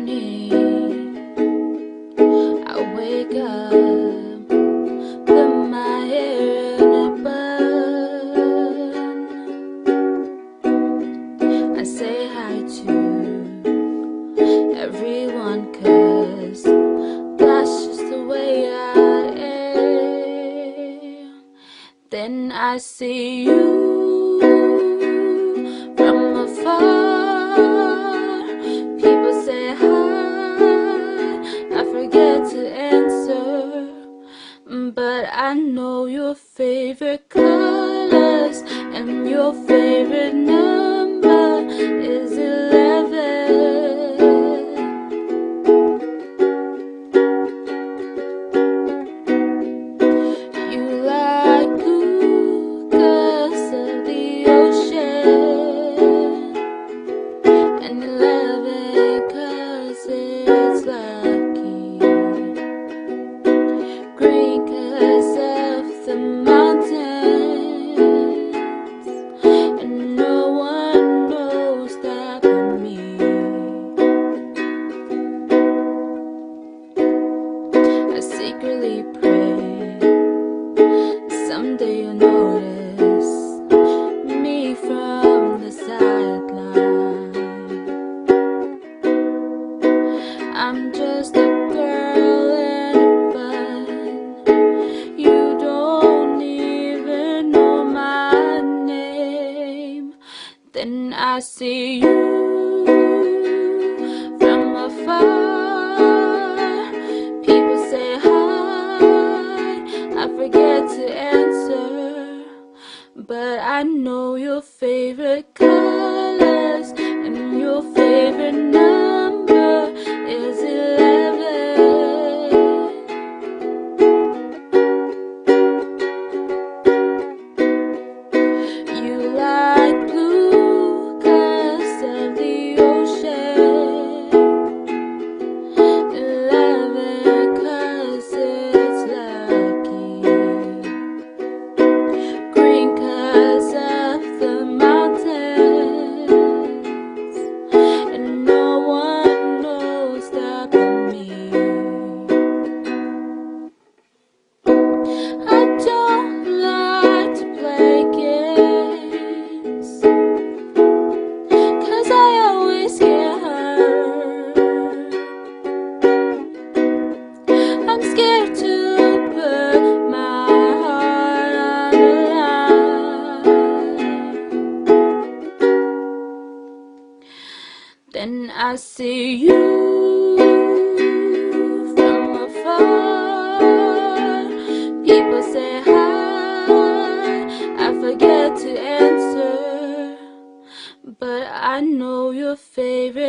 morning I wake up, put my hair in a bun. I say hi to everyone, 'cause that's just the way I am. Then I see you from afar. People say hi, I forget to answer, but I know your favorite colors and your favorite number is 11. You like blue 'cause of the ocean, and 11 'cause it's lucky. Green 'cause of the mountains, and no one knows that but me. I secretly pray someday you'll notice me from the sideline. I'm just a girl in a bun. You don't even know my name. Then I see you from afar. People say hi, I forget to answer, but I know your favorite colors and your favorite number is 11. You like blue 'cause of the ocean, 11 'cause it's lucky. Green 'cause of the mountains, and no one knows that but me. I don't like to play games, 'cause I always get hurt. I'm scared to put my heart on the line. Then I see you from afar. People say hi, I forget to answer, but I know your favorite